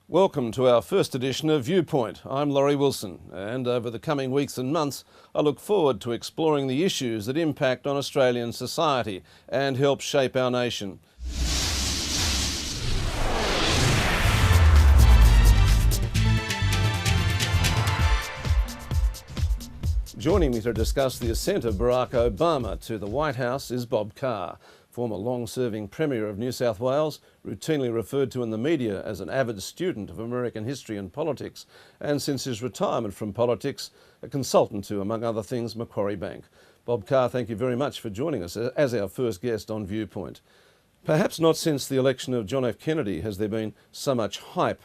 Welcome to our first edition of Viewpoint. I'm Laurie Wilson, and over the coming weeks and months I look forward to exploring the issues that impact on Australian society and help shape our nation. Joining me to discuss the ascent of Barack Obama to the White House is Bob Carr, former long-serving Premier of New South Wales, routinely referred to in the media as an avid student of American history and politics, and since his retirement from politics, a consultant to, among other things, Macquarie Bank. Bob Carr, thank you very much for joining us as our first guest on Viewpoint. Perhaps not since the election of John F. Kennedy has there been so much hype,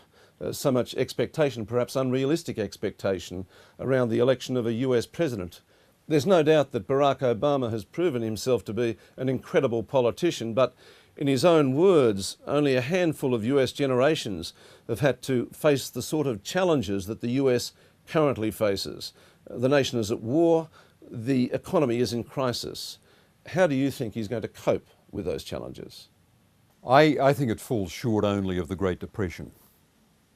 so much expectation, perhaps unrealistic expectation, around the election of a US president. There's no doubt that Barack Obama has proven himself to be an incredible politician, but in his own words, only a handful of US generations have had to face the sort of challenges that the US currently faces. The nation is at war, the economy is in crisis. How do you think he's going to cope with those challenges? I think it falls short only of the Great Depression.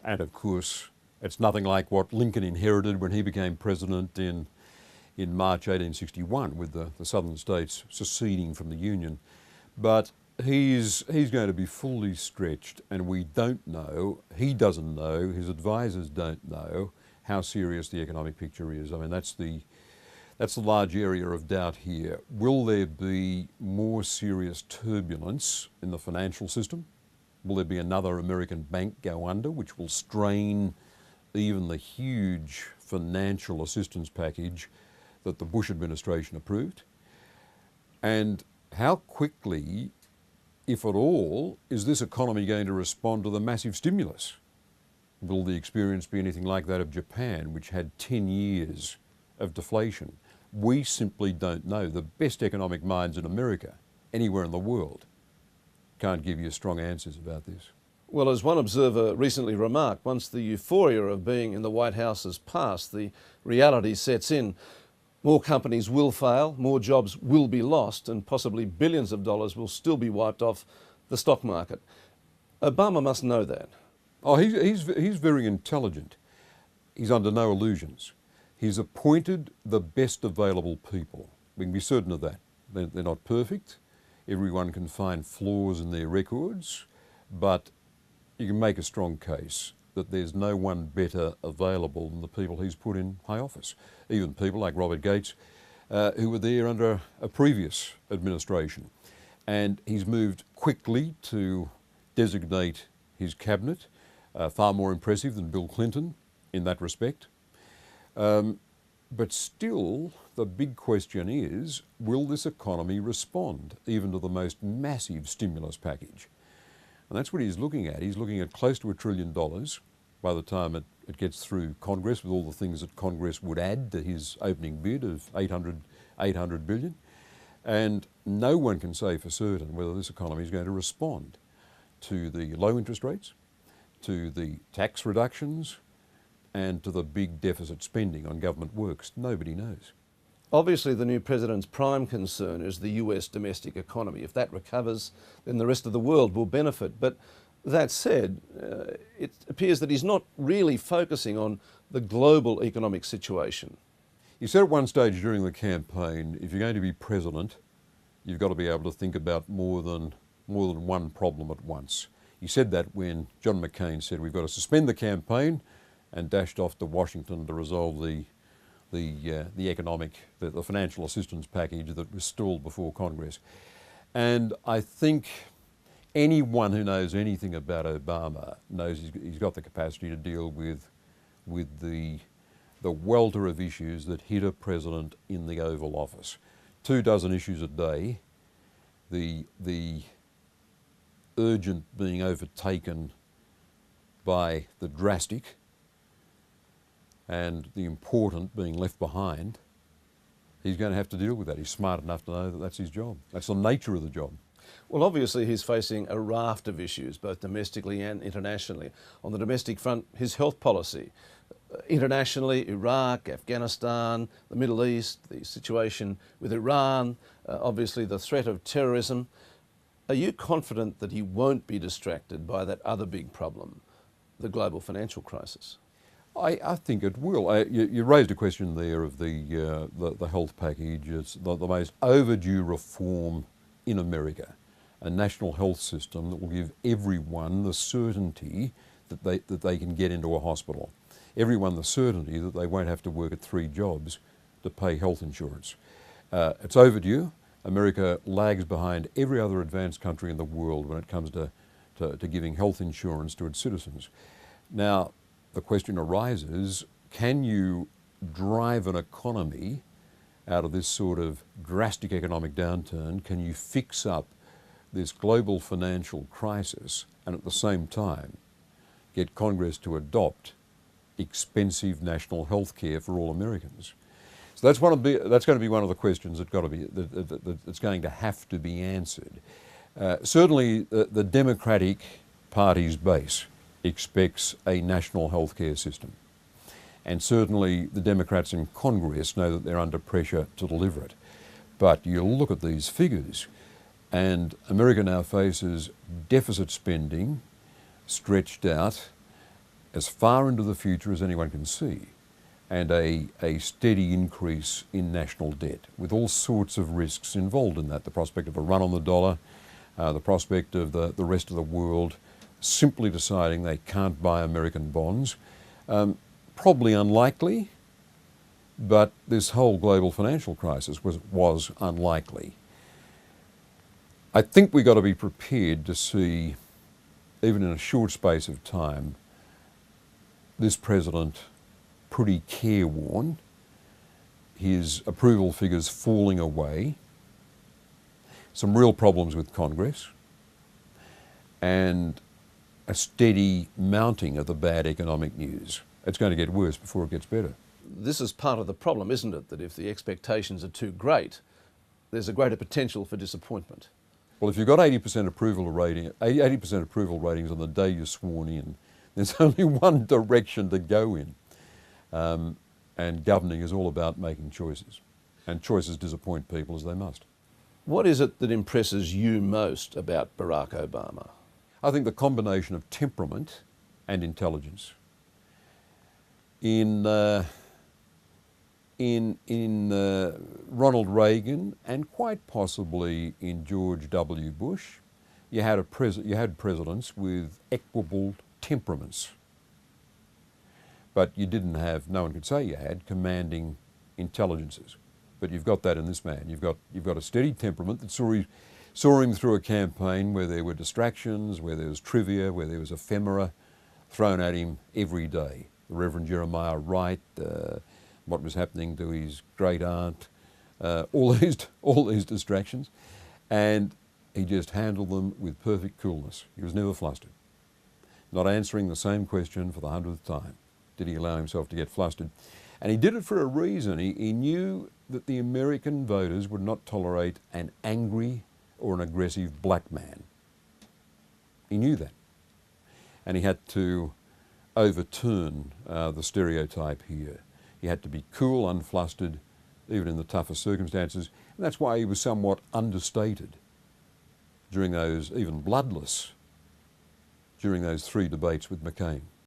And of course, it's nothing like what Lincoln inherited when he became president in March 1861 with the southern states seceding from the Union. But he's going to be fully stretched, and we don't know, he doesn't know, his advisors don't know how serious the economic picture is. I mean, that's the large area of doubt here. Will there be more serious turbulence in the financial system? Will there be another American bank go under, which will strain even the huge financial assistance package that the Bush administration approved? And how quickly, if at all, is this economy going to respond to the massive stimulus? Will the experience be anything like that of Japan, which had 10 years of deflation? We simply don't know. The best economic minds in America, anywhere in the world, can't give you strong answers about this. Well, as one observer recently remarked, once the euphoria of being in the White House has passed, the reality sets in. More companies will fail, more jobs will be lost, and possibly billions of dollars will still be wiped off the stock market. Obama must know that. Oh, he's very intelligent. He's under no illusions. He's appointed the best available people. We can be certain of that. They're not perfect. Everyone can find flaws in their records, but you can make a strong case that there's no one better available than the people he's put in high office. Even people like Robert Gates, who were there under a previous administration. And he's moved quickly to designate his cabinet, far more impressive than Bill Clinton in that respect. But still, the big question is, will this economy respond even to the most massive stimulus package? And that's what he's looking at. He's looking at close to $1 trillion by the time it gets through Congress, with all the things that Congress would add to his opening bid of $800 billion. And no one can say for certain whether this economy is going to respond to the low interest rates, to the tax reductions, and to the big deficit spending on government works. Nobody knows. Obviously, the new president's prime concern is the US domestic economy. If that recovers, then the rest of the world will benefit. But that said, it appears that he's not really focusing on the global economic situation. He said at one stage during the campaign, if you're going to be president, you've got to be able to think about more than one problem at once. He said that when John McCain said we've got to suspend the campaign, and dashed off to Washington to resolve the financial assistance package that was stalled before Congress. And I think anyone who knows anything about Obama knows he's got the capacity to deal with the welter of issues that hit a president in the Oval Office. 24 issues a day, the urgent being overtaken by the drastic, and the important being left behind. He's going to have to deal with that. He's smart enough to know that that's his job. That's the nature of the job. Well, obviously he's facing a raft of issues, both domestically and internationally. On the domestic front, his health policy. Internationally, Iraq, Afghanistan, the Middle East, the situation with Iran, obviously the threat of terrorism. Are you confident that he won't be distracted by that other big problem? the global financial crisis? I think it will. You raised a question there of the health package. It's the most overdue reform in America, a national health system that will give everyone the certainty that they can get into a hospital. Everyone the certainty that they won't have to work at 3 jobs to pay health insurance. It's overdue. America lags behind every other advanced country in the world when it comes to giving health insurance to its citizens. Now, the question arises, can you drive an economy out of this sort of drastic economic downturn? Can you fix up this global financial crisis and at the same time get Congress to adopt expensive national health care for all Americans? So that's going to be one of the questions that's going to have to be answered. Certainly the Democratic Party's base expects a national health care system. And certainly the Democrats in Congress know that they're under pressure to deliver it. But you look at these figures and America now faces deficit spending stretched out as far into the future as anyone can see, and a steady increase in national debt with all sorts of risks involved in that. The prospect of a run on the dollar, the prospect of the rest of the world simply deciding they can't buy American bonds. Probably unlikely, but this whole global financial crisis was unlikely. I think we've got to be prepared to see, even in a short space of time, this president pretty careworn, his approval figures falling away, some real problems with Congress, and a steady mounting of the bad economic news. It's going to get worse before it gets better. This is part of the problem, isn't it? That if the expectations are too great, there's a greater potential for disappointment. Well, if you've got 80% approval ratings on the day you're sworn in, there's only one direction to go in. And governing is all about making choices. And choices disappoint people, as they must. What is it that impresses you most about Barack Obama? I think the combination of temperament and intelligence. In Ronald Reagan and quite possibly in George W. Bush, you had presidents with equable temperaments. But you didn't have, no one could say you had, commanding intelligences. But you've got that in this man. You've got a steady temperament that saw him through a campaign where there were distractions, where there was trivia, where there was ephemera thrown at him every day. The Reverend Jeremiah Wright, what was happening to his great aunt, all these distractions, and he just handled them with perfect coolness. He was never flustered. Not answering the same question for the 100th time did he allow himself to get flustered. And he did it for a reason. He knew that the American voters would not tolerate an angry or an aggressive black man. He knew that. And he had to overturn the stereotype here. He had to be cool, unflustered, even in the toughest circumstances. And that's why he was somewhat understated during those, even bloodless, during those 3 debates with McCain.